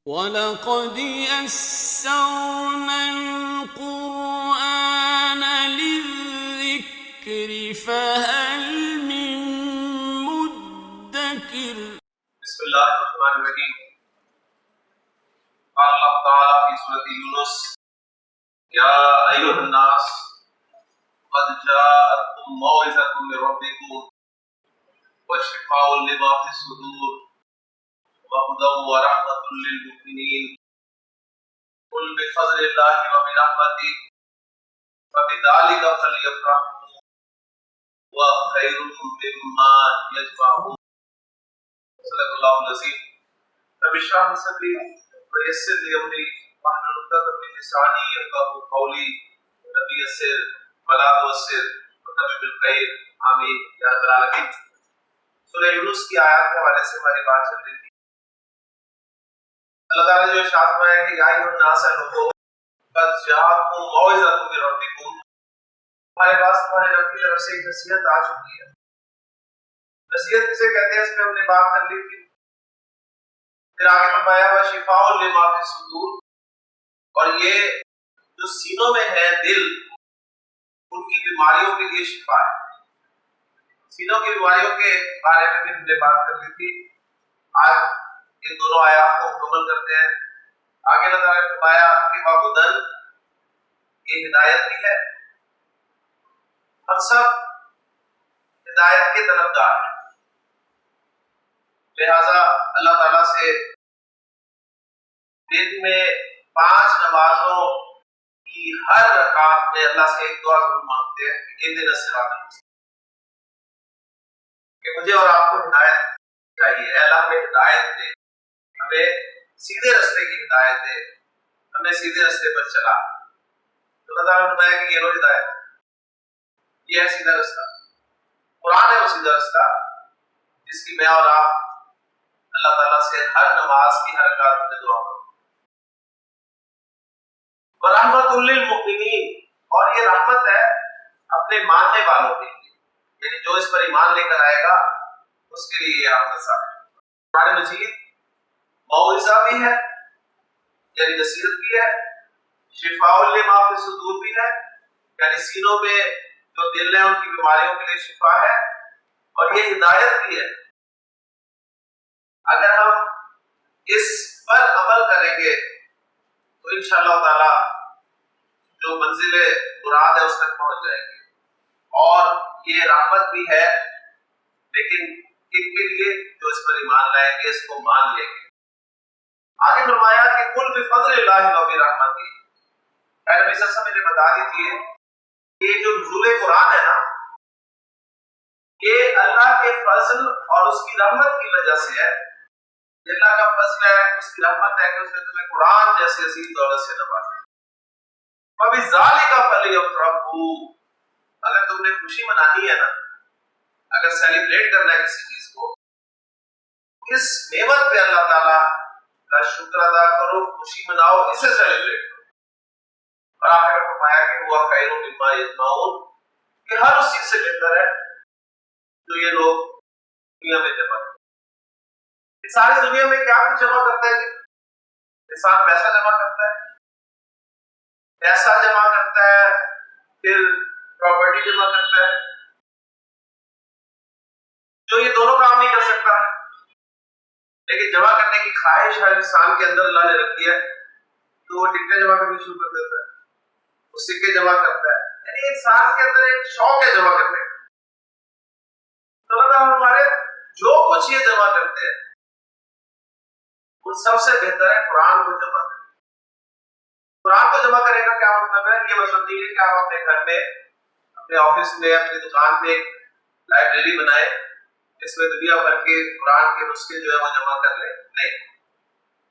وَلَقَدْ يَسَّرْنَا الْقُرْآنَ لِلذِّكْرِ فَهَلْ مِن مُّدَّكِرٍ. بسم اللہ الرحمن الرحیم. قال اللہ تعالیٰ فی سورۃ یونس: یا ایھا الناس قد جاءتکم موعظۃ من ربکم وشفاء لما فی الصدور وہدی ورحمۃ للمؤمنین قل بفضل اللہ وبرحمتہ فبذلک فلیفرحوا هو خیر مما یجمعون. صدق اللہ العظیم. رب اشرح لي صدری ويسر لي امری واحلل عقدۃ من لسانی یفقهوا قولی. رب یسر ولا تعسر وتمم بالخیر. آمین یا رب العالمین. سورہ یونس کی آیات کے حوالے سے ہماری بات چل رہی تھی. اللہ تعالیٰ نے جو ارشاد فرمایا کہ یا ایھا الناس لوگو قد جاءتکم موعظۃ من ربکم، ہمارے پاس تمہارے رب کی طرف سے ایک نصیحت آ چکی ہے. نصیحت کسے کہتے ہیں اس میں ہم نے بات کر لی تھی. پھر آگے فرمایا وشفاء لما فی الصدور، اور یہ جو سینوں میں ہے دل، ان کی بیماریوں کے لیے شفا ہے. سینوں کی بیماریوں کے بارے میں بھی ہم نے بات کر لی تھی. آج ان دونوں آیات کو مکمل کرتے ہیں. آگے اللہ تعالیٰ نے فرمایا کہ وہدی، یہ ہدایت بھی ہے. ہم سب ہدایت کے طلبگار ہیں، لہذا اللہ تعالیٰ سے دن میں 5 نمازوں کی ہر رکعت میں اللہ سے ایک دعا ضرور مانگتے ہیں کہ اہدنا الصراط المستقیم، کہ مجھے اور آپ کو ہدایت چاہیے. اے اللہ ہمیں ہدایت دے، ہمیں سیدھے رستے کی ہدایت دے، ہمیں سیدھے رستے پر چلا. تو اللہ تعالیٰ نے فرمایا کہ یہ لو ہدایت، یہ ہے سیدھا رستہ. قرآن ہے وہ سیدھا رستہ جس کی میں اور آپ اللہ تعالیٰ سے ہر نماز کی ہر رکعت میں دعا کروں. ورحمۃ للمؤمنین، اور یہ رحمت ہے اپنے ماننے والوں کے لیے، یعنی جو اس پر ایمان لے کر آئے گا اس کے لیے یہ رحمت ثابت ہے. قرآن مجید موعظہ بھی ہے یعنی نصیحت بھی ہے، شفاء لما فی الصدور بھی ہے یعنی سینوں میں جو دل ہے ان کی بیماریوں کے لیے شفا ہے، اور یہ ہدایت بھی ہے. اگر ہم اس پر عمل کریں گے تو انشاءاللہ تعالی جو منزل مراد ہے اس تک پہنچ جائیں گے. اور یہ رحمت بھی ہے لیکن ان کے لیے جو اس پر ایمان لائیں گے، اس کو مان لیں گے. آگے فرمایا کہ قل بفضل اللہ وبرحمتہ، اے نبی صلی اللہ علیہ وسلم نے بتا دیجیے یہ جو نزول قرآن ہے نا، یہ اللہ کے فضل اور اس کی رحمت کی وجہ سے ہے. اللہ کا فضل ہے، اس کی رحمت ہے کہ اس نے تمہیں قرآن جیسے عظیم دولت سے نوازا. فَبِذَلِكَ فَلْيَفْرَحُوا، اگر تم نے خوشی منانی ہے نا، اگر سیلیبریٹ کرنا ہے کسی چیز کو، اس نعمت پہ اللہ تعالیٰ کا شکر ادا کرو، خوشی مناؤ، اسے سیلیبریٹ کرو. اور آخر میں فرمایا کہ وہ خیر مما یجمعون، کہ ہر اس چیز سے بہتر ہے جو یہ لوگ دنیا میں جمع کرتے. اس ساری دنیا میں کیا کچھ جمع کرتا ہے؟ انسان پیسہ جمع کرتا ہے، پیسہ جمع کرتا ہے، پھر پراپرٹی جمع کرتا ہے. جو یہ دونوں کام نہیں کر سکتا لیکن جمع کرنے کی خواہش ہر انسان کے اندر اللہ نے رکھی ہے، تو وہ ٹکٹیں جمع کرنی شروع کر دیتا ہے، وہ سکے جمع کرتا ہے. یعنی انسان کے اندر ایک شوق ہے جمع کرنے کا. تو اللہ ہمارے جو کچھ یہ جمع کرتے ہیں وہ سب سے بہتر ہے قرآن کو جمع کرنا. قرآن کو جمع کرنے کا کیا مطلب ہے؟ یہ مطلب نہیں ہے کہ آپ اپنے گھر میں، اپنے آفس میں، اپنی دکان میں ایک لائبریری بنائے جس میں دنیا بھر کے قرآن کے نسخے جو ہے وہ جمع کر لیں. نہیں،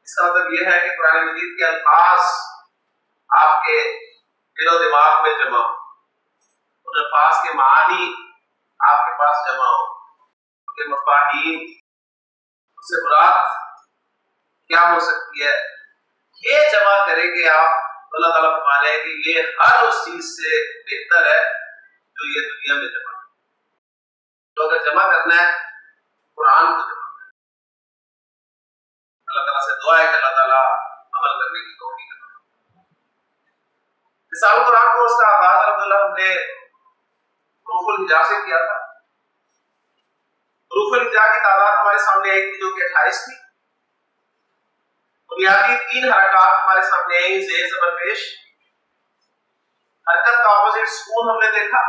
اس کا مطلب یہ ہے کہ قرآن مجید کے الفاظ آپ کے دل و دماغ میں جمع ہو، ان الفاظ کے معانی آپ کے پاس جمع ہو، ان کے مفاہیم، اس سے مراد کیا ہو سکتی ہے، یہ جمع کریں گے آپ. اللہ تعالیٰ فرمانے ہیں کہ یہ ہر اس چیز سے بہتر ہے جو یہ دنیا میں جمع ہے. تو اگر جمع کرنا ہے قرآن کو جمع کرنا ہے. اللہ تعالیٰ سے دعا ہے کہ اللہ تعالیٰ عمل کرنے کی توفیق عطا فرمائے۔ مثال قرآن کورس کا آغاز الحمدللہ ہم نے حروف الہجا سے کیا تھا۔ حروف الہجا کی تعداد ہمارے سامنے آئی تھی جو کہ 28 تھی۔ بنیادی 3 حرکات ہمارے سامنے آئی، زیر زبر پیش، حرکت کا اپوزٹ سکون ہم نے دیکھا،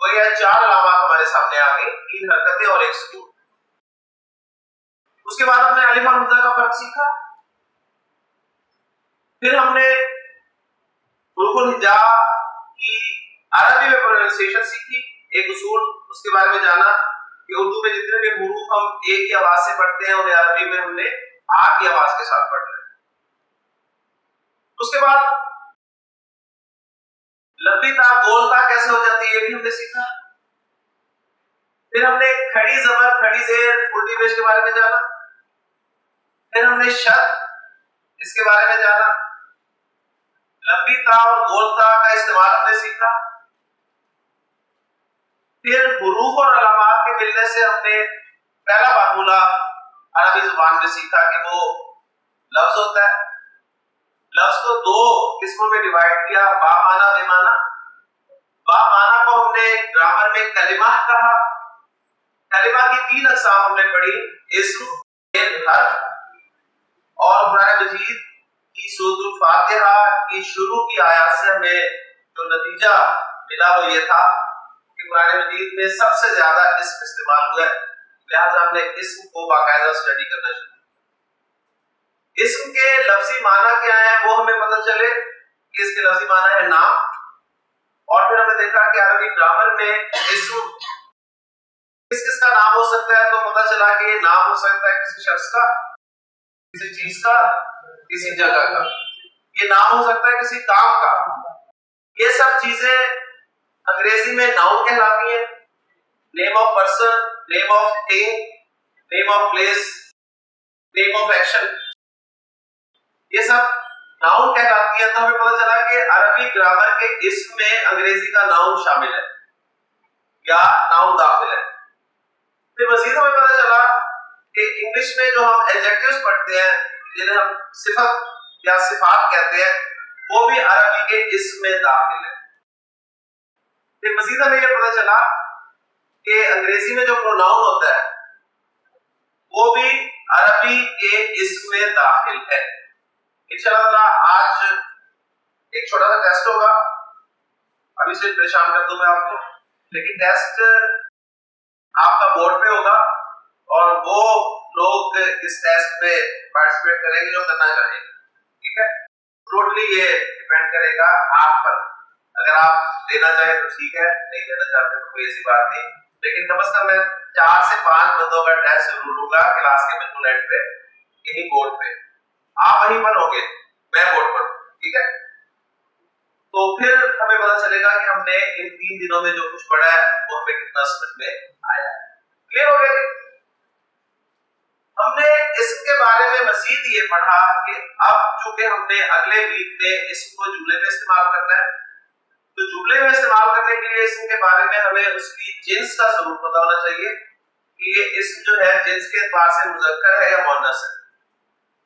اور یہ 4 علامات ہمارے سامنے آ گئی، 3 حرکتیں اور 1 سکون۔ اس کے بعد ہم نے الف اور حمزہ کا فرق سیکھا، پھر ہم نے حروف الہجا کی عربی میں پروننسیشن سیکھی، ایک اصول اس کے بارے میں جانا کہ اردو میں جتنے بھی حروف ہم ایک ہی آواز سے پڑھتے ہیں انہیں عربی میں ہم نے آ کی آواز کے ساتھ پڑھنا ہے۔ اس کے بعد لمبی تا گول تا کیسے ہو جاتی ہے یہ بھی ہم نے سیکھا۔ پھر ہم نے کھڑی زبر کھڑی زیر الٹی پیش کے بارے میں جانا، پھر ہم نے شد اس کے بارے میں جانا، لمبی تا اور گول تا کا استعمال ہم نے سیکھا۔ پھر حروف اور علامات کے ملنے سے ہم نے پہلا فارمولہ عربی زبان میں سیکھا کہ وہ لفظ ہوتا ہے۔ لفظ کو 2 قسموں میں ڈیوائڈ کیا، با معنی بے معنی۔ با معنی کو ہم نے گرامر میں کلمہ کہا۔ کلمہ کی 3 اقسام ہم نے پڑھی، اسم، فعل، حرف۔ اور قرآن مجید کی سورۃ الفاتحہ کی شروع کی آیات سے ہمیں جو نتیجہ ملا وہ یہ تھا کہ قرآن مجید میں سب سے زیادہ اسم استعمال ہوا ہے، لہٰذا ہم نے اسم کو باقاعدہ اسٹڈی کرنا شروع کیا۔ اسم کے لفظی معنی کیا ہے وہ ہمیں پتہ چلے کہ اس کے لفظی معنی ہے نام، اور پھر ہم نے دیکھا کہ عربی گرامر میں اسم کس کا نام ہو سکتا ہے، تو پتہ چلا کہ یہ نام ہو سکتا ہے کسی شخص کا، کسی چیز کا، کسی جگہ کا، یہ نام ہو سکتا ہے کسی کام کا۔ یہ سب چیزیں انگریزی میں ناؤن کہلاتی ہیں، name of person, name of thing, name of place, name of action, یہ سب ناؤن کہلاتی ہیں۔ تو ہمیں پتہ چلا کہ عربی گرامر کے اسم میں انگریزی کا ناؤن شامل ہے یا ناؤن داخل ہے۔ پھر مزید ہمیں پتہ چلا کہ انگلش میں جو ہم ایڈجیکٹیوز پڑھتے ہیں جنہیں ہم صفت یا صفات کہتے ہیں وہ بھی عربی کے اسم میں داخل ہے۔ پھر مزید ہمیں یہ پتہ چلا کہ انگریزی میں جو پروناؤن ہوتا ہے وہ بھی عربی کے اسم میں داخل ہے۔ انشاءاللہ تعالیٰ آج ایک چھوٹا سا ٹیسٹ ہوگا، ابھی سے پریشان کر دوں میں آپ کو، لیکن ٹیسٹ آپ کا بورڈ پہ ہوگا اور وہ لوگ اس ٹیسٹ میں پارٹیسپیٹ کریں گے جو کرنا چاہیں گے، ٹھیک ہے؟ ٹوٹلی یہ ڈیپینڈ کرے گا آپ پر، اگر آپ دینا چاہیں تو ٹھیک ہے، نہیں دینا چاہتے تو کوئی ایسی بات نہیں، لیکن کم از کم میں 4 سے 5 بندوں کا ٹیسٹ ضرور لوں گا کلاس کے بالکل اینڈ پہ، یہی بورڈ پہ، آپ وہیں پر ہوگے، میں بورڈ پر ہوں، ٹھیک ہے؟ تو پھر ہمیں پتہ چلے گا کہ ہم نے ان 3 دنوں میں جو کچھ پڑھا ہے وہ ہمیں کتنا سمجھ میں آیا ہے۔ کلیئر ہو گیا؟ ہم نے اسم کے بارے میں مزید یہ پڑھا کہ اب چونکہ ہم نے اگلے ویک میں اسم کو جملے میں استعمال کرنا ہے، تو جملے میں استعمال کرنے کے لیے اسم کے بارے میں ہمیں اس کی جنس کا ضرور پتہ ہونا چاہیے کہ یہ اسم جو ہے جنس کے اعتبار سے مذکر ہے یا مؤنث ہے۔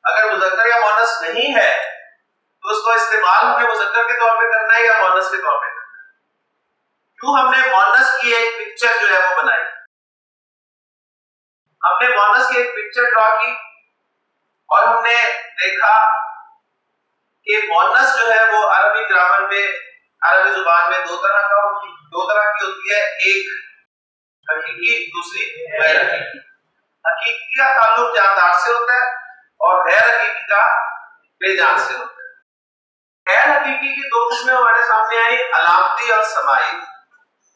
اگر مذکر یا مؤنث نہیں ہے تو اس کو استعمال ہمیں مذکر کے طور پہ کرنا ہے یا مؤنث کے طور پہ کرنا ہے۔ کیوں ہم نے مؤنث کی ایک پکچر جو ہے وہ بنائی، ہم نے مؤنث کی ایک پکچر ڈرا کی اور ہم نے دیکھا کہ مؤنث جو ہے وہ عربی گرامر میں، عربی زبان میں 2 طرح کی ہوتی ہے، ایک حقیقی، دوسری غیر حقیقی۔ حقیقی کا تعلق جاندار سے ہوتا ہے اور غیر حقیقی کا بے جان سے ہوتا ہے۔ غیر حقیقی کی 2 قسمیں ہمارے سامنے آئی، علامتی اور سماعی۔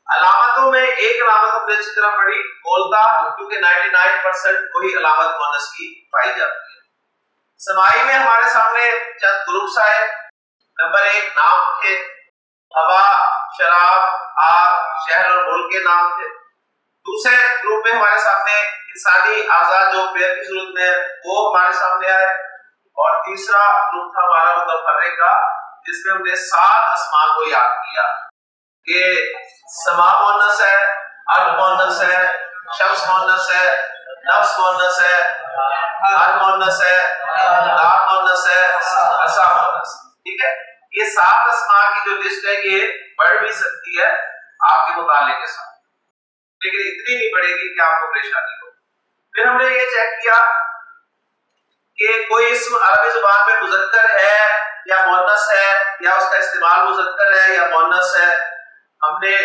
علامتوں میں ایک علامت ہم نے اچھی طرح پڑھی، بولتا، کیونکہ 99% وہی علامت مؤنث کی پائی جاتی ہے۔ سماعی میں ہمارے سامنے چند گروپس آئے۔ نمبر 1 نام تھے، ہوا، شراب، آگ، شہر اور ملک کے نام تھے۔ دوسرے گروپ میں ہمارے سامنے انسانی اعضاء جو پیر کی صورت میں وہ ہمارے سامنے آئے، اور تیسرا گروپ تھا ہمارا متفرق کا، جس میں ہم نے 7 اسماء کو یاد کیا کہ سما مؤنث ہے، ارض مؤنث ہے، شمس مؤنث ہے، نفس مؤنث ہے، ہر مؤنث ہے، دار مؤنث ہے، اسا مؤنث. ٹھیک ہے، یہ 7 اسماء کی جو لسٹ ہے یہ بڑھ بھی سکتی ہے آپ کے مطالعے کے ساتھ، لیکن اتنی نہیں بڑھے گی کہ آپ کو پریشانی ہو. پھر ہم نے یہ چیک کیا کہ کوئی اسم عربی زبان میں مذکر ہے یا مؤنث ہے، یا اس کا استعمال مذکر ہے یا مؤنث ہے. ہم نے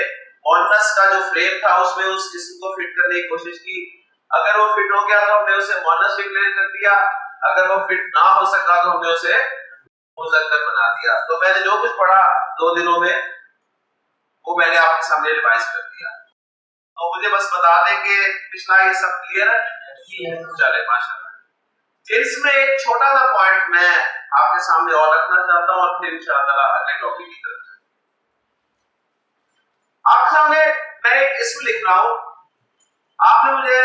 مؤنث کا جو فریم تھا اس میں اس اسم کو فٹ کرنے کی کوشش کی. اگر وہ فٹ ہو گیا تو ہم نے اسے مؤنث ڈکلیئر کر دیا، اگر وہ فٹ نہ ہو سکا تو ہم نے اسے مذکر بنا دیا. تو میں نے جو کچھ پڑھا 2 دنوں میں وہ میں نے آپ کے سامنے ریوائز کر دیا. تو مجھے بس بتا دیں کہ پچھلا یہ سب کلیئر ہے؟ چلے ماشاءاللہ. اس میں ایک چھوٹا سا پوائنٹ میں آپ کے سامنے اور رکھنا چاہتا ہوں اور پھر انشاءاللہ اگلے ٹاپک کی طرف. آپ کے سامنے میں ایک اسم لکھ رہا ہوں، آپ نے مجھے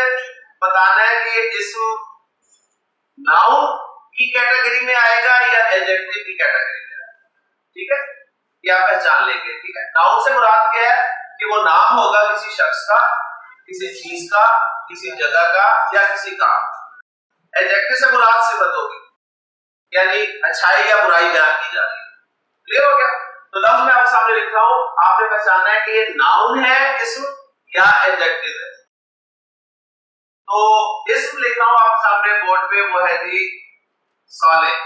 بتانا ہے کہ یہ اسم ناؤن کی کیٹیگری میں آئے گا یا ایڈجیکٹو کی کیٹیگری میں آئے گا. ٹھیک ہے، یہ آپ پہچان لیں گے. ٹھیک ہے، ناؤن سے مراد کیا ہے کہ وہ نام ہوگا کسی شخص کا، کسی چیز کا، کسی جگہ کا یا کسی کام. ایڈجیکٹو سے مراد صفت ہوگی، یعنی اچھائی یا برائی بیان کی جا رہی ہے. کلیئر ہو گیا؟ تو لفظ میں آپ کے سامنے لکھ رہا ہوں، آپ نے پہچاننا ہے کہ یہ ناؤن ہے اسم یا ایڈجیکٹو ہے. تو اسم لکھ رہا ہوں آپ کے سامنے بورڈ پہ، وہ ہے جی صالح.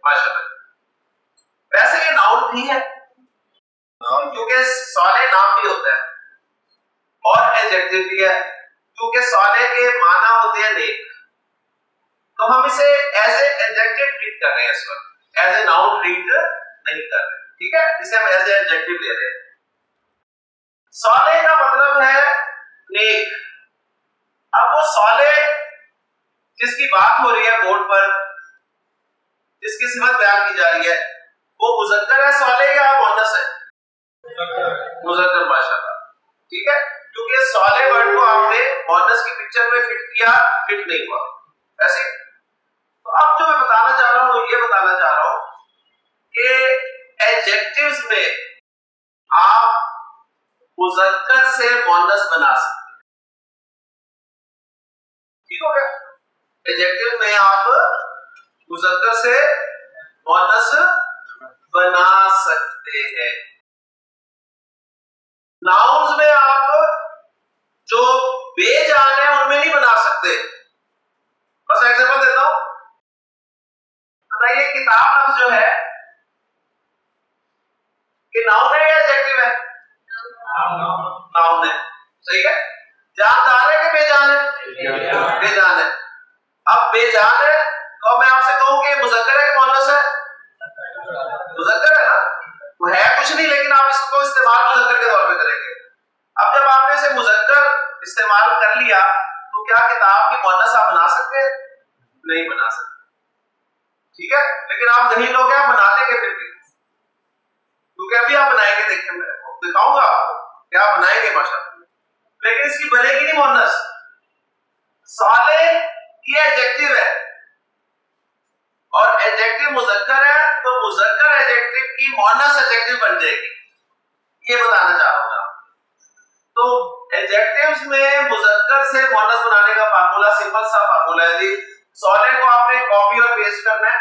ماشاءاللہ. ویسے یہ ناؤن بھی ہے کیونکہ صالح نام بھی ہوتا ہے، اور ایڈجیکٹو بھی ہے کیونکہ صالح کے معنی ہوتے ہیں نیک. تو ہم اسے ایز اے ایڈجیکٹو ٹریٹ کر رہے ہیں اس وقت، ایز اے ناؤن ٹریٹ نہیں کر رہے. ٹھیک ہے، اسے ہم ایز اے ایڈجیکٹو لے رہے ہیں. صالح کا مطلب ہے نیک. اب وہ صالح جس کی بات ہو رہی ہے بورڈ پر، جس کی صفت بیان کی جا رہی ہے، وہ مذکر ہے صالح یا مؤنث ہے؟ مذکر. ماشاءاللہ. ٹھیک ہے، کیونکہ صالح ورڈ کو آپ نے مؤنث کی پکچر میں فٹ کیا، فٹ نہیں ہوا ایسے. تو اب جو میں بتانا چاہ رہا ہوں وہ یہ بتانا چاہ رہا ہوں کہ ایڈجیکٹوز میں آپ مذکر سے مؤنث بنا سکتے ہیں. ٹھیک ہو گیا؟ ایڈجیکٹو میں آپ مذکر سے مؤنث بنا سکتے ہیں. ناؤنز میں آپ جو بے جان ہے ان میں نہیں بنا سکتے. بس ایگزامپل دیتا ہوں. بتائیے کتاب لفظ جو ہے کہ ناؤن ہے یا ایڈجیکٹو ہے؟ ناؤن ہے. صحیح ہے. جاندار ہے کہ بے جان ہے؟ بے جان ہے. اب بے جان ہے تو میں آپ سے کہوں کہ مذکر ہے کہ مؤنث ہے؟ مذکر ہے نا، وہ ہے کچھ نہیں لیکن آپ اس کو استعمال مذکر کے طور پہ کریں گے. اب جب آپ نے اسے مذکر استعمال کر لیا تو کیا کتاب کی مؤنث آپ بنا سکتے ہیں؟ نہیں بنا سکتے. ٹھیک ہے، لیکن آپ ذہین ہو گیا، بنا دیں گے پھر بھی، کیونکہ ابھی آپ بنائیں گے. دیکھیں میں دکھاؤں گا آپ کو کیا بنائیں گے ماشاءاللہ، لیکن اس کی بنے گی نہیں مؤنث. صالح یہ ایڈجیکٹو ہے اور ایڈجیکٹو مذکر ہے، تو مذکر ایڈجیکٹو کی مؤنث ایڈجیکٹو بن جائے گی. یہ بتانا چاہ رہا ہوں. تو ایڈجیکٹوز میں مذکر سے مؤنث بنانے کا فارمولا سمپل سا فارمولا ہے جی. صالح کو آپ نے کاپی اور پیسٹ کرنا ہے.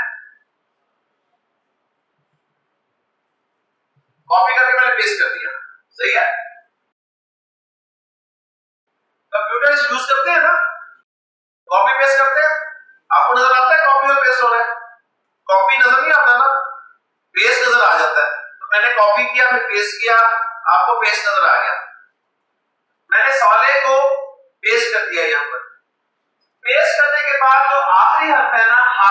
کاپی کر کے میں نے پیسٹ کر دیا. صحیح ہے. کمپیوٹر یوز کرتے ہیں نا، کاپی پیسٹ کرتے ہیں. آپ کو نظر آتا ہے کاپی اور پیسٹ ہو رہا ہے؟ کاپی نظر نہیں آتا نا، پیسٹ نظر آ جاتا ہے. تو میں نے کاپی کیا پھر پیسٹ کیا، آپ کو پیسٹ نظر آ گیا. میں نے صالح کو پیسٹ کر دیا. یہاں پر پیسٹ کرنے کے بعد جو آخری حرف ہے نا ہا،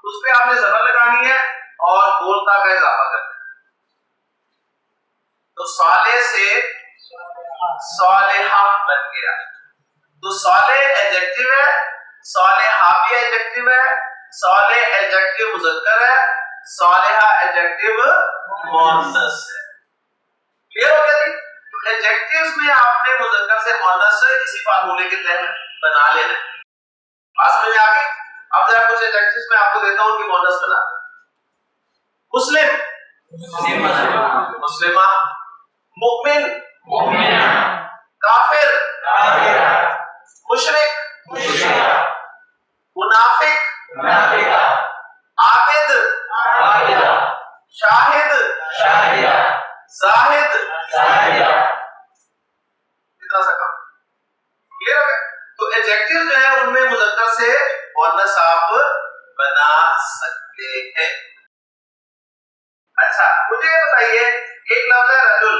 اس پہ آپ نے زبر لگانی ہے اور بولتا کا اضافہ کرنا ہے. تو صالح سے صالحہ بن گیا. تو صالح ایڈجیکٹو ہے، صالحہ بھی ایڈجیکٹو ہے، صالح ایڈجیکٹو مذکر ہے، صالحہ ایڈجیکٹو مؤنث ہے. کلیئر ہو گیا جی؟ ایڈجیکٹوز میں آپ نے مذکر سے مؤنث اسی فارمولے کے تحت بنا لینا ہے. بات میں آ گئی. اب ذرا کچھ ایڈجیکٹوز میں آپ کو دیتا ہوں کہ مؤنث بنا. مسلم، مسلمہ، مؤمن، کافر مشرک منافق عابد شاہد زاہد، اتنا سا کام کلیئر ہو گیا. تو ایڈجیکٹیو جو ہے ان میں مذکر سے مؤنث آپ بنا سکتے ہیں. اچھا مجھے یہ بتائیے، ایک لفظ ہے رجل،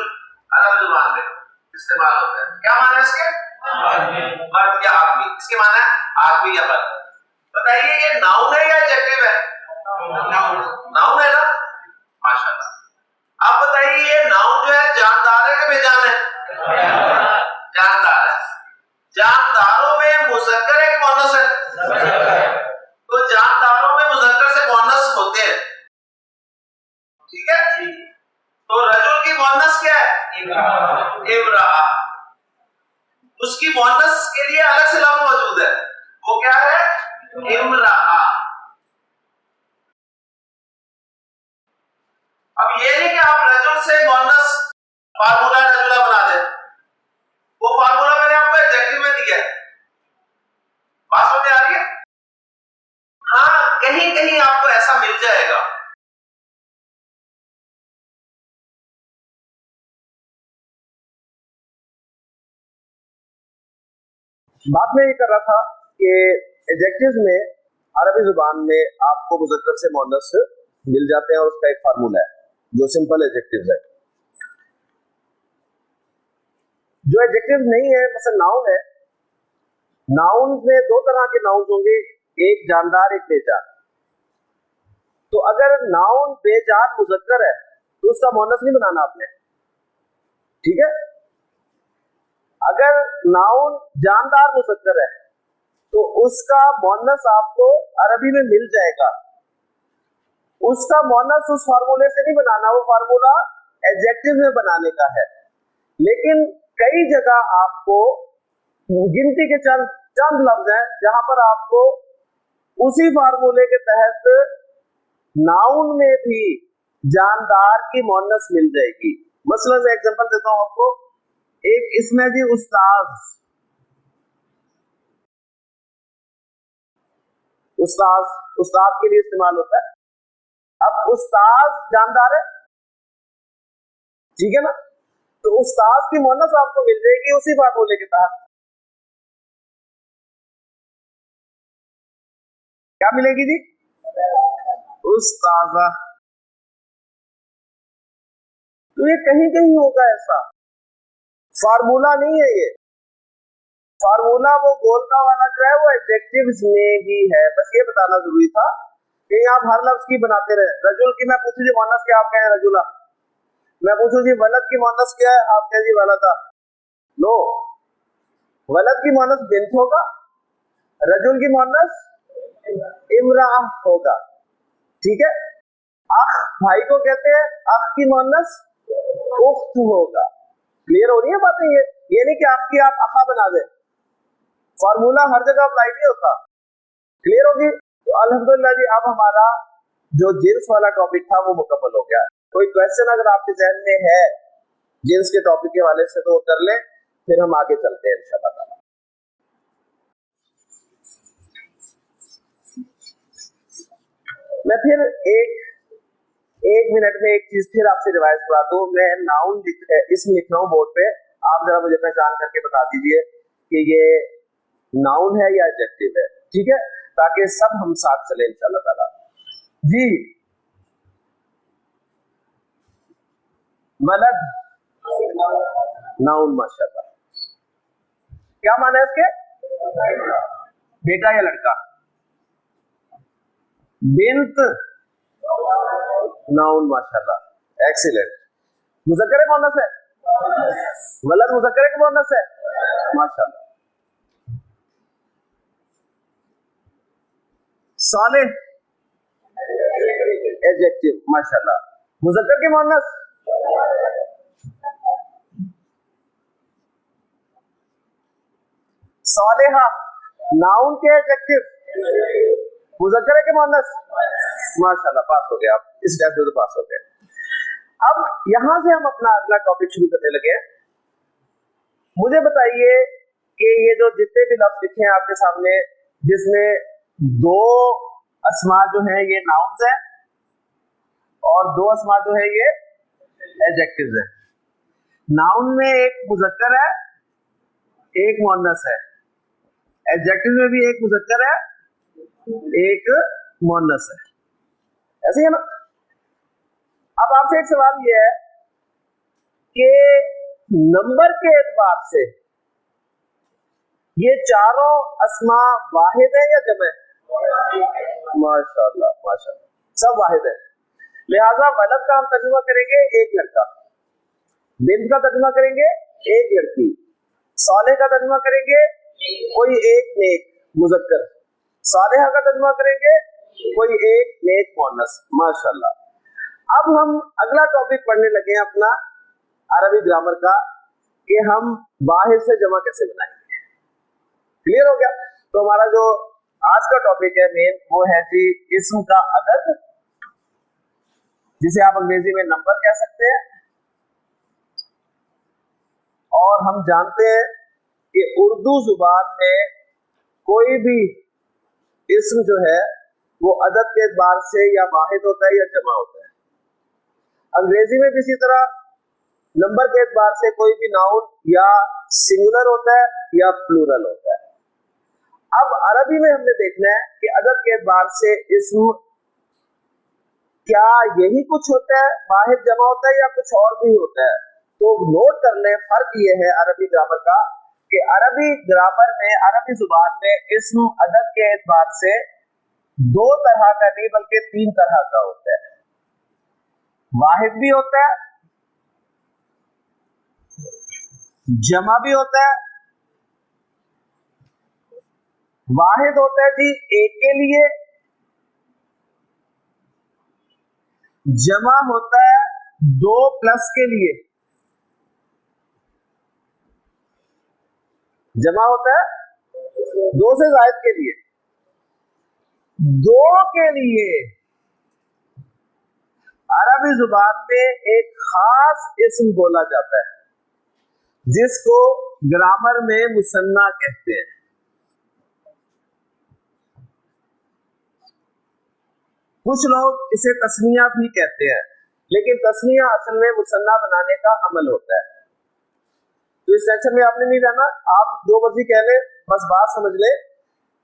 عرب زبان میں استعمال ہوتا ہے، کیا معنی ہے اس کے؟ مرد یا آدمی. اس کے معنی ہے آدمی یا مرد. بتائیے یہ ناؤن ہے یا ایڈجیکٹیو ہے؟ ناؤن ہے نا، ماشاءاللہ. اب بتائیے یہ ناؤن جو ہے جاندار ہے کہ بے جان ہے؟ جاندار ہے. جانداروں میں مذکر ہے کہ مؤنث ہے؟ تو جانداروں میں مذکر سے مؤنث ہوتے ہیں، ٹھیک ہے. تو رجل کی مؤنث کیا ہے؟ امرأہ. اس کی مؤنث کے لیے الگ سے لفظ موجود ہے، وہ کیا ہے؟ امرأہ. اب یہ نہیں کہ آپ رجل سے مؤنث فارمولا رجلہ بنا دیں، وہ فارمولا میں نے آپ کو ایڈجیکٹیو میں دیا ہے. بات سمجھ آ رہی ہے؟ ہاں کہیں کہیں آپ کو ایسا مل جائے گا. بات میں یہ کر رہا تھا کہ ایڈجیکٹیوز میں عربی زبان میں آپ کو مذکر سے مؤنث مل جاتے ہیں، اور اس کا ایک فارمولا ہے جو سمپل ایڈجیکٹیوز ہے. جو ایڈجیکٹیوز نہیں ہے مثلا ناؤن ہے، ناؤن میں دو طرح کے ناؤنز ہوں گے، ایک جاندار ایک بے جان. تو اگر ناؤن بے جان مذکر ہے تو اس کا مؤنث نہیں بنانا آپ نے، ٹھیک ہے. اگر ناؤن جاندار مذکر ہے تو اس کا مؤنث آپ کو عربی میں مل جائے گا. اس کا مؤنث اس فارمولے سے نہیں بنانا، وہ فارمولا ایڈجیکٹیو میں بنانے کا ہے. لیکن کئی جگہ آپ کو گنتی کے چند لفظ ہیں جہاں پر آپ کو اسی فارمولے کے تحت ناؤن میں بھی جاندار کی مؤنث مل جائے گی. مثلا میں ایگزامپل دیتا ہوں آپ کو. ایک اس میں جی استاذ، استاذ استاد کے لیے استعمال ہوتا ہے. اب استاذ جاندار ہے، ٹھیک ہے نا، تو استاذ کی مؤنث آپ کو مل جائے گی اسی فارمولے کے تحت. کیا ملے گی جی؟ استاذہ. تو یہ کہیں کہیں ہوگا ایسا، فارمولا نہیں ہے. یہ فارمولا وہ گولکا والا جو ہے وہ ایڈجیکٹیوز میں ہی ہے. بس یہ بتانا ضروری تھا کہ آپ ہر لفظ کی بناتے رہے. رجل کی میں پوچھوں جی مؤنث کیا، آپ کہیں رجلا. میں پوچھوں جی ولد کی مؤنث کیا ہے، آپ کہیں جی ولدا. نو، ولد کی مؤنث بنت ہوگا، رجل کی مؤنث امرأہ ہوگا، ٹھیک ہے. اخ بھائی کو کہتے ہیں، اخ کی مؤنث اخت ہوگا. کلیئر ہو رہی ہے باتیں؟ یہ نہیں کہ آپ کی آپ اخا بنا دیں، فارمولا ہر جگہ اپلائی نہیں ہوتا. کلیئر ہوگی؟ تو الحمدللہ جی اب ہمارا جو جنس والا ٹاپک تھا وہ مکمل ہو گیا. کوئی کوشچن اگر آپ کے ذہن میں ہے جنس کے ٹاپک کے حوالے سے تو وہ کر لیں، پھر ہم آگے چلتے ہیں انشاءاللہ تعالی. میں پھر ایک منٹ میں ایک چیز پھر آپ سے ریوائز کرا دوں. میں ناؤن اسم لکھ رہا ہوں بورڈ پہ، آپ ذرا مجھے پہچان کر کے بتا دیجئے کہ یہ ناؤن ہے یا ایڈجیکٹیو ہے، ٹھیک ہے، تاکہ سب ہم ساتھ چلیں انشاءاللہ تعالی. جی ولد ناؤن، ماشاءاللہ. کیا معنی ہے اس کے؟ بیٹا یا لڑکا. بنت ناؤن، ماشاءاللہ، ایکسیلنٹ. مذکر ہے مؤنث ہے؟ ولد مذکر ہے کہ مؤنث ہے؟ ماشاءاللہ. صالح ایڈجیکٹیو، ماشاءاللہ. مذکر کے مؤنث؟ صالحہ ناؤن کے ایڈجیکٹیو، مذکر ہے کہ مؤنث؟ ماشاءاللہ، پاس ہو گئے آپ اس ٹیسٹ میں، تو پاس ہو گئے. اب یہاں سے ہم اپنا اگلا ٹاپک شروع کرنے لگے ہیں. مجھے بتائیے کہ یہ جو جتنے بھی لفظ لکھے ہیں آپ کے سامنے، جس میں دو اسماء جو ہیں یہ ناؤنز ہیں اور دو اسماء جو ہے یہ ایڈجیکٹیوز ہیں. ناؤن میں ایک مذکر ہے ایک مؤنث ہے، ایڈجیکٹیو میں بھی ایک مذکر ہے ایک مؤنث ہے، ایسے ہے نا. اب آپ سے ایک سوال یہ ہے کہ نمبر کے اعتبار سے یہ چاروں اسماء واحد ہیں یا جمع ہے؟ ماشاءاللہ ماشاءاللہ سب واحد ہے. لہذا ولد کا ہم ترجمہ کریں گے ایک لڑکا، بنت کا ترجمہ کریں گے ایک لڑکی، صالح کا ترجمہ کریں گے کوئی ایک نیک مذکر، صالحہ کا ترجمہ کریں گے کوئی ایک نیک مؤنث. ماشاءاللہ. اب ہم اگلا ٹاپک پڑھنے لگے ہیں اپنا عربی گرامر کا کہ ہم واحد سے جمع کیسے بنائیں گے. کلیئر ہو گیا؟ تو ہمارا جو آج کا ٹاپک ہے مین وہ ہے جی اسم کا عدد، جسے آپ انگریزی میں نمبر کہہ سکتے ہیں. اور ہم جانتے ہیں کہ اردو زبان میں کوئی بھی اسم جو ہے وہ عدد کے اعتبار سے یا واحد ہوتا ہے یا جمع ہوتا ہے. انگریزی میں بھی اسی طرح نمبر کے اعتبار سے کوئی بھی ناؤن یا سنگولر ہوتا ہے یا پلورل ہوتا ہے. اب عربی میں ہم نے دیکھنا ہے کہ عدد کے اعتبار سے اسم کیا یہی کچھ ہوتا ہے، واحد جمع ہوتا ہے یا کچھ اور بھی ہوتا ہے. تو نوٹ کر لیں فرق یہ ہے عربی گرامر کا کہ عربی گرامر میں عربی زبان میں اسم عدد کے اعتبار سے دو طرح کا نہیں بلکہ تین طرح کا ہوتا ہے. واحد بھی ہوتا ہے، جمع بھی ہوتا ہے. واحد ہوتا ہے جی ایک کے لیے، جمع ہوتا ہے دو پلس کے لیے. جمع ہوتا ہے دو سے زائد کے لیے. دو کے لیے عربی زبان میں ایک خاص اسم بولا جاتا ہے جس کو گرامر میں مثنیٰ کہتے ہیں. کچھ لوگ اسے تسنیہ بھی کہتے ہیں، لیکن تسنیہ اصل میں مثنیٰ بنانے کا عمل ہوتا ہے. تو اس ٹینشن میں آپ نے نہیں رہنا، آپ جو مرضی کہہ لیں، بس بات سمجھ لیں.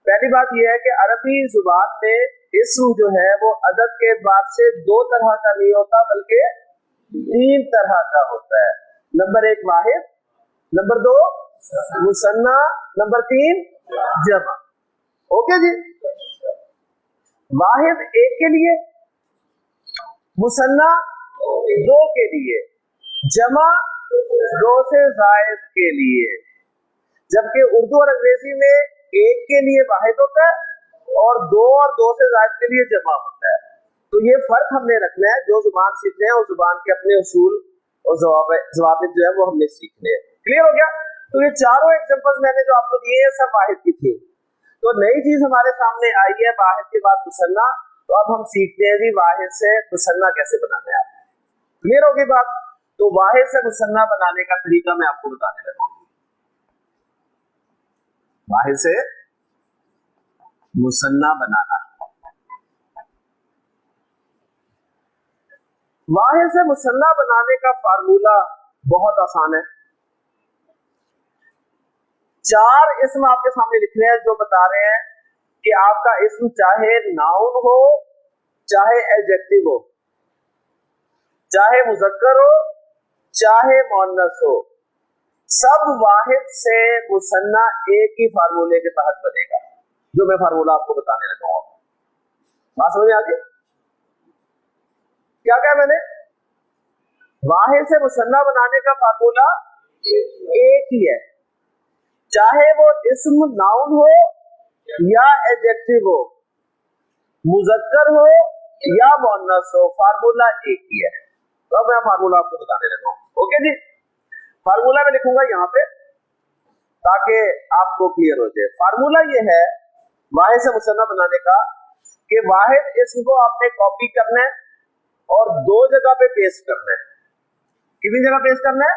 پہلی بات یہ ہے کہ عربی زبان میں اسم جو ہے وہ عدد کے اعتبار سے دو طرح کا نہیں ہوتا بلکہ تین طرح کا ہوتا ہے. نمبر ایک واحد، نمبر دو مثنیٰ، نمبر تین جمع. اوکے جی. واحد ایک کے لیے، مثنیٰ دو کے لیے، جمع دو سے زائد کے لیے. جبکہ اردو اور انگریزی میں ایک کے لیے واحد ہوتا ہے اور دو سے زائد کے لیے جمع ہوتا ہے. تو یہ فرق ہم نے رکھنا ہے. جو زبان سیکھنے ہیں اس زبان کے اپنے اصول اور ضوابط جو ہے وہ ہم نے سیکھنے ہیں. کلیئر ہو گیا؟ تو یہ چاروں ایگزامپل میں نے جو آپ کو دیے ہیں سب واحد کی تھی. تو نئی چیز ہمارے سامنے آئی ہے واحد کے بعد مثنیٰ. تو اب ہم سیکھتے ہیں جی واحد سے مثنیٰ کیسے بنانا ہے. کلیئر ہوگی بات؟ تو واحد سے مثنیٰ بنانے کا طریقہ میں آپ کو بتانے لگا ہوں. واحد سے مثنیٰ بنانا. واحد سے مثنیٰ بنانے کا فارمولہ بہت آسان ہے. چار اسم آپ کے سامنے لکھ رہے ہیں جو بتا رہے ہیں کہ آپ کا اسم چاہے ناؤن ہو چاہے ایڈجیکٹو ہو، چاہے مذکر ہو چاہے مؤنث ہو، سب واحد سے مثنیٰ ایک ہی فارمولے کے تحت بنے گا جو میں فارمولہ آپ کو بتانے لگا ہوں. بات سمجھ میں آ گئی؟ کیا کہا میں نے؟ واحد سے مثنیٰ بنانے کا فارمولہ ایک ہی ہے، چاہے وہ اسم ناؤن ہو یا ایڈجیکٹو ہو، مذکر ہو یا مؤنث ہو، فارمولہ ایک ہی ہے. تو اب میں فارمولہ آپ کو بتانے لگا ہوں. اوکے جی. فارمولہ میں لکھوں گا یہاں پہ تاکہ آپ کو کلیئر ہو جائے. فارمولہ یہ ہے واحد سے مثنیٰ بنانے کا کہ واحد اسم کو آپ نے کاپی کرنا ہے اور دو جگہ پہ پیسٹ کرنا ہے. کتنی جگہ پیسٹ کرنا ہے؟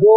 2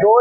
2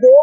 2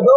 2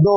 2।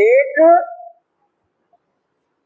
1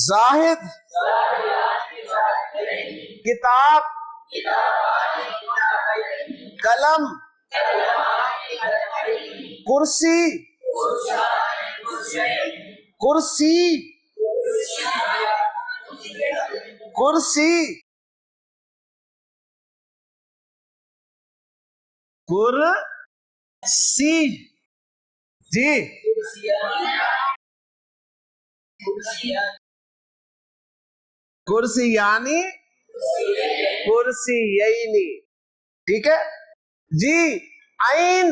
زاہد کتاب قلم کرسی کرسی کرسی کرسی جی کرسی یعنی کرسی یعنی ٹھیک ہے جی عین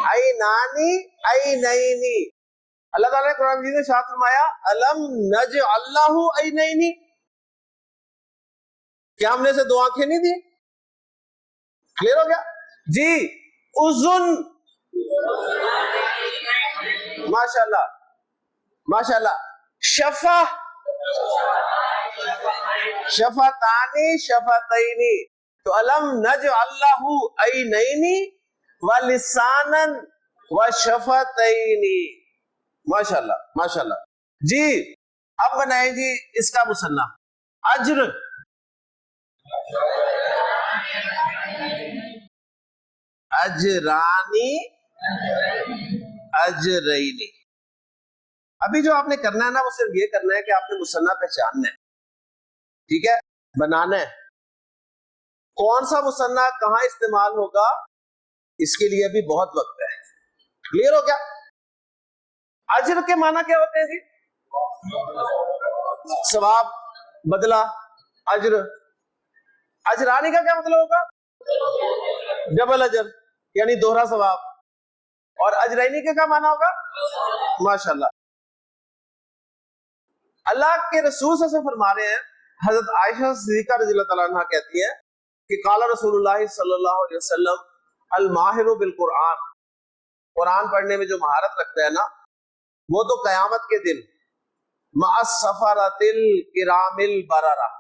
عینانی عینینی اللہ تعالیٰ نے قرآن مجید میں ارشاد فرمایا الم نجعل لہ عینین کیا ہم نے اسے دو آنکھیں نہیں دی کلیئر ہو گیا جی اذن ماشاءاللہ ماشاءاللہ شفا شفتانی شفتینی تو الم نجعل لہ عینین ولسانا وشفتینی ماشاءاللہ ماشاءاللہ جی اب بنائیں جی اس کا مثنیٰ اجر اجرانی اجرینی ابھی جو آپ نے کرنا ہے نا وہ صرف یہ کرنا ہے کہ آپ نے مثنیٰ پہچاننا ہے ٹھیک ہے بنانا ہے کون سا مثنیٰ کہاں استعمال ہوگا اس کے لیے بھی بہت وقت ہے کلیئر ہو گیا اجر کے معنی کیا ہوتے ہیں جی ثواب بدلہ اجر اجرانی کا کیا مطلب ہوگا ڈبل اجر یعنی دوہرا ثواب اور اجرینی کا کیا معنی ہوگا ماشاءاللہ اللہ کے رسول صلی اللہ علیہ وسلم فرما رہے ہیں حضرت عائشہ صدیقہ رضی اللہ تعالیٰ عنہ کہتی ہے کہ قال رسول اللہ صلی اللہ علیہ وسلم الماہر بالقرآن قرآن پڑھنے میں جو مہارت رکھتا ہے نا وہ تو قیامت کے دن مع السفرۃ الکرام البررہ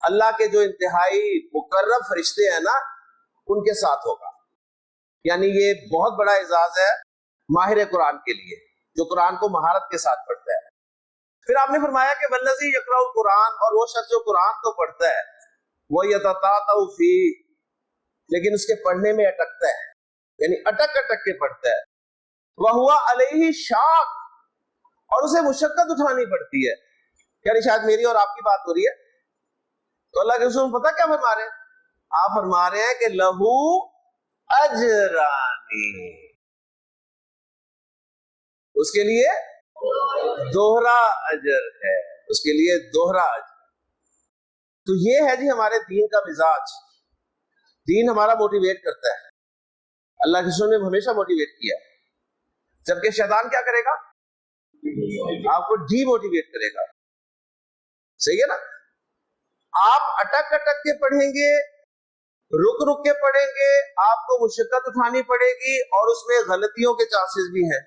اللہ کے جو انتہائی مقرب فرشتے ہیں نا ان کے ساتھ ہوگا یعنی یہ بہت بڑا اعزاز ہے ماہر قرآن کے لیے جو قرآن کو مہارت کے ساتھ پڑھتا ہے پھر آپ نے فرمایا کہ والذی یقرأ القرآن اور وہ شخص جو قرآن کو پڑھتا ہے وہ یتتعتع فیہ لیکن اس کے پڑھنے میں اٹکتا ہے یعنی اٹک اٹک کے پڑھتا ہے وَهُوَ عَلَيْهِ شَاق اور اسے مشقت اٹھانی پڑتی ہے یعنی شاید میری اور آپ کی بات ہو رہی ہے تو اللہ کے رسول پتہ کیا فرما رہے ہیں آپ فرما رہے ہیں کہ لہو اجرانی اس کے لیے دوہرا اجر ہے اس کے لیے دوہرا اجر تو یہ ہے جی ہمارے دین کا مزاج دین ہمارا موٹیویٹ کرتا ہے اللہ کے رسول نے ہمیشہ موٹیویٹ کیا جبکہ شیطان کیا کرے گا آپ کو ڈی موٹیویٹ کرے گا صحیح ہے نا آپ اٹک اٹک کے پڑھیں گے رک رک کے پڑھیں گے آپ کو مشقت اٹھانی پڑے گی اور اس میں غلطیوں کے چانسز بھی ہیں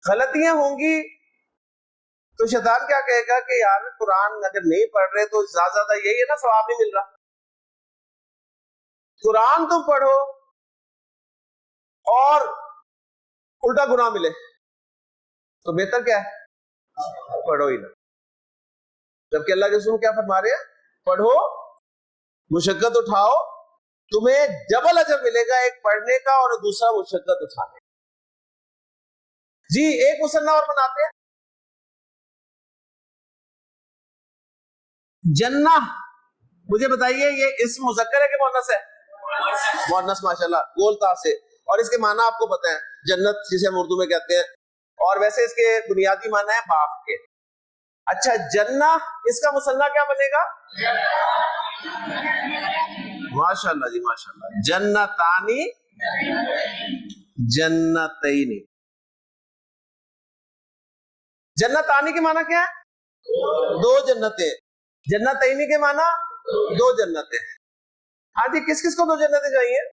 غلطیاں ہوں گی تو شیطان کیا کہے گا کہ یار قرآن اگر نہیں پڑھ رہے تو زیادہ یہی ہے نا ثواب نہیں مل رہا قرآن تم پڑھو اور الٹا گناہ ملے تو بہتر کیا ہے پڑھو ہی نہ جبکہ اللہ کے رسول کیا فرما رہے ہیں پڑھو مشقت اٹھاؤ تمہیں ڈبل اجر ملے گا ایک پڑھنے کا اور دوسرا مشقت اٹھانے کا جی ایک مثنیٰ اور بناتے ہیں جنہ مجھے بتائیے یہ اسم مذکر ہے کہ مؤنث ہے مؤنث ماشاءاللہ گول تا سے اور اس کے معنی آپ کو پتہ ہے جنت جسے ہم اردو میں کہتے ہیں اور ویسے اس کے بنیادی معنی ہے باغ کے اچھا جنہ اس کا مثنیٰ کیا بنے گا ماشاءاللہ جی ماشاءاللہ جنتانی جنتینی جنتانی کے معنی کیا ہے دو جنتیں جنتینی کے معنی دو جنتیں ہاں جی کس کس کو دو جنتیں چاہیے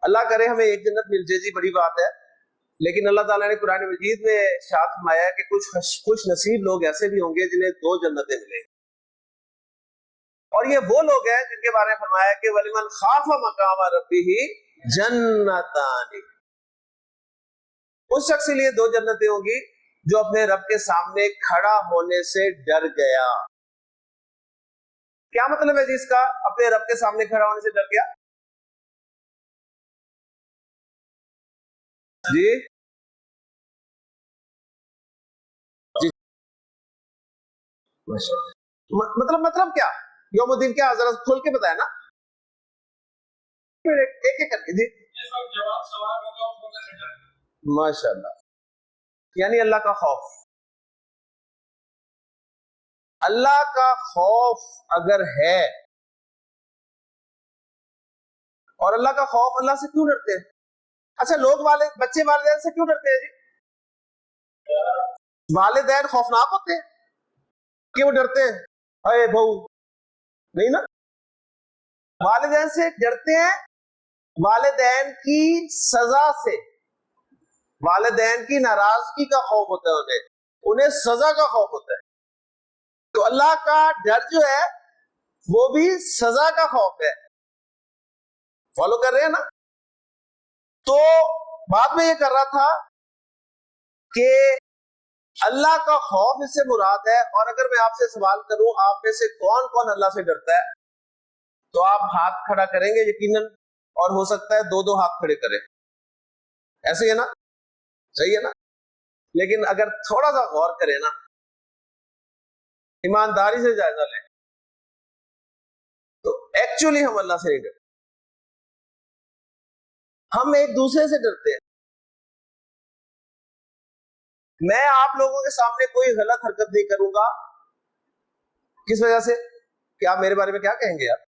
اللہ کرے ہمیں ایک جنت مل جائے جی بڑی بات ہے لیکن اللہ تعالیٰ نے قرآن مجید میں ارشاد فرمایا ہے کہ کچھ خوش نصیب لوگ ایسے بھی ہوں گے جنہیں دو جنتیں ملیں اور یہ وہ لوگ ہیں جن کے بارے میں فرمایا کہ وَلِمَنْ خَافَ مَقَامَ رَبِّهِ جَنَّتَانِ، اس شخص کے لیے 2 جنتیں ہوں گی جو اپنے رب کے سامنے کھڑا ہونے سے ڈر گیا۔ کیا مطلب ہے جی اس کا، اپنے رب کے سامنے کھڑا ہونے سے ڈر گیا؟ جی جی مطلب کیا یوم الدین کیا، ذرا کھول کے بتایا نا ایک ایک کر کے۔ جی ماشاء اللہ، یعنی اللہ کا خوف، اللہ کا خوف اگر ہے، اور اللہ کا خوف، اللہ سے کیوں ڈرتے ہیں؟ اچھا لوگ بچے والدین سے کیوں ڈرتے ہیں جی؟ والدین خوفناک ہوتے ہیں، کیوں ڈرتے ہیں؟ اے بہو نہیں نا، والدین سے ڈرتے ہیں والدین کی سزا سے، والدین کی ناراضگی کا خوف ہوتا ہے، انہیں سزا کا خوف ہوتا ہے۔ تو اللہ کا ڈر جو ہے وہ بھی سزا کا خوف ہے، فالو کر رہے ہیں نا؟ تو بعد میں یہ کر رہا تھا کہ اللہ کا خوف اس سے مراد ہے، اور اگر میں آپ سے سوال کروں آپ میں سے کون کون اللہ سے ڈرتا ہے، تو آپ ہاتھ کھڑا کریں گے یقیناً، اور ہو سکتا ہے 2 ہاتھ کھڑے کریں، ایسے ہی ہے نا؟ صحیح ہے نا؟ لیکن اگر تھوڑا سا غور کریں نا، ایمانداری سے جائزہ لیں، تو ایکچولی ہم اللہ سے نہیں ڈرتے، ہم ایک دوسرے سے ڈرتے ہیں۔ میں آپ لوگوں کے سامنے کوئی غلط حرکت نہیں کروں گا، کس وجہ سے کہ آپ میرے بارے میں کیا کہیں گے یار؟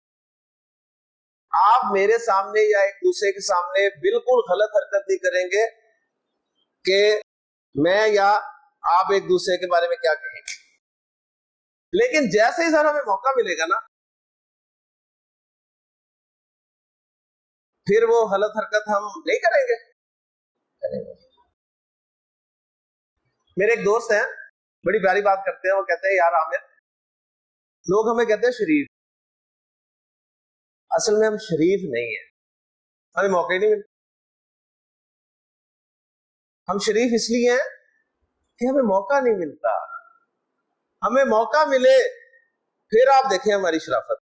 آپ میرے سامنے یا ایک دوسرے کے سامنے بالکل غلط حرکت نہیں کریں گے کہ میں یا آپ ایک دوسرے کے بارے میں کیا کہیں گے۔ لیکن جیسے ہی سر ہمیں موقع ملے گا نا، پھر وہ غلط حرکت ہم نہیں کریں گے۔ میرے ایک دوست ہیں، بڑی پیاری بات کرتے ہیں، وہ کہتے ہیں یار عامر، لوگ ہمیں کہتے ہیں شریف، اصل میں ہم شریف نہیں ہیں، ہمیں موقع ہی نہیں ملتا۔ ہم شریف اس لیے ہیں کہ ہمیں موقع نہیں ملتا، ہمیں موقع ملے پھر آپ دیکھیں ہماری شرافت،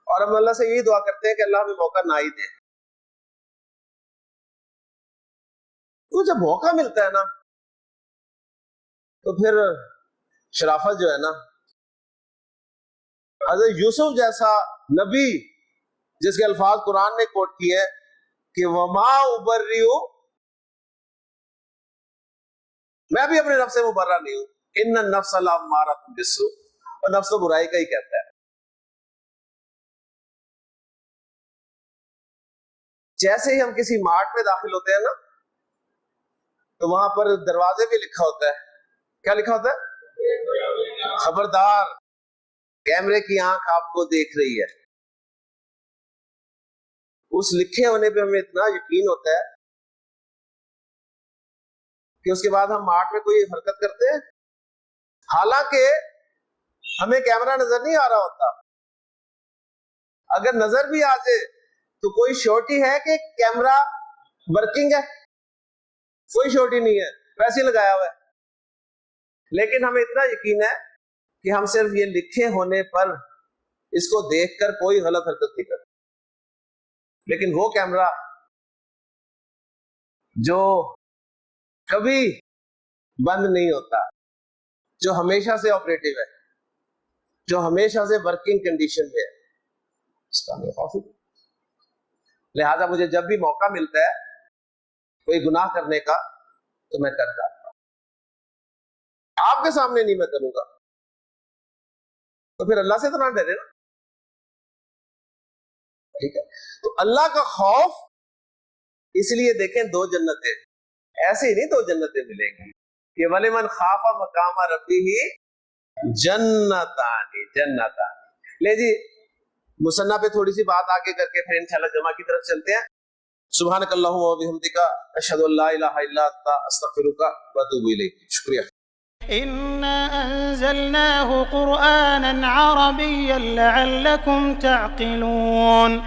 اور ہم اللہ سے یہی دعا کرتے ہیں کہ اللہ ہمیں موقع نہ ہی دے۔ تو جب موقع ملتا ہے نا تو پھر شرافت جو ہے نا، حضرت یوسف جیسا نبی جس کے الفاظ قرآن نے کوٹ کیے کہ وما ابرئ، میں بھی اپنے نفس سے مبرہ نہیں ہوں، ان النفس لامارۃ بالسوء، اور نفس تو برائی کا ہی کہتا ہے۔ جیسے ہی ہم کسی مارٹ میں داخل ہوتے ہیں نا، تو وہاں پر دروازے پہ لکھا ہوتا ہے، کیا لکھا ہوتا ہے؟ خبردار، کیمرے کی آنکھ آپ کو دیکھ رہی ہے۔ اس لکھے ہونے پہ ہمیں اتنا یقین ہوتا ہے کہ اس کے بعد ہم مارٹ میں کوئی حرکت کرتے ہیں، حالانکہ ہمیں کیمرہ نظر نہیں آ رہا ہوتا۔ اگر نظر بھی آ جائے تو کوئی شورٹی ہے کہ کیمرہ ورکنگ ہے؟ کوئی شورٹی نہیں ہے، ویسے ہی لگایا ہوا ہے۔ لیکن ہمیں اتنا یقین ہے کہ ہم صرف یہ لکھے ہونے پر اس کو دیکھ کر کوئی غلط حرکت نہیں کرتے۔ لیکن وہ کیمرہ جو کبھی بند نہیں ہوتا، جو ہمیشہ سے آپریٹو ہے، جو ہمیشہ سے ورکنگ کنڈیشن میں ہے، اس کا ہمیں خوف ہے۔ لہذا مجھے جب بھی موقع ملتا ہے کوئی گناہ کرنے کا تو میں کر جاتا ہوں، آپ کے سامنے نہیں میں کروں گا، تو پھر اللہ سے تو نہ ڈرے نا، ٹھیک ہے؟ تو اللہ کا خوف، اس لیے دیکھیں 2 جنتیں، ایسے ہی نہیں 2 جنتیں ملیں گی، کہ وَلِمَنْ خَافَ مَقَامَ رَبِّهِ جَنَّتَانِ۔ لے جی مصنع پہ تھوڑی سی بات آگے کر کے پھر انشاءاللہ جمع کی طرف چلتے ہیں۔ سبحانک اللہم و بحمدک، اشہد ان لا الہ الا انت، استغفرک و اتوب الیک۔ شکریہ۔ إنا أنزلناه قرآنا عربيا لعلكم تعقلون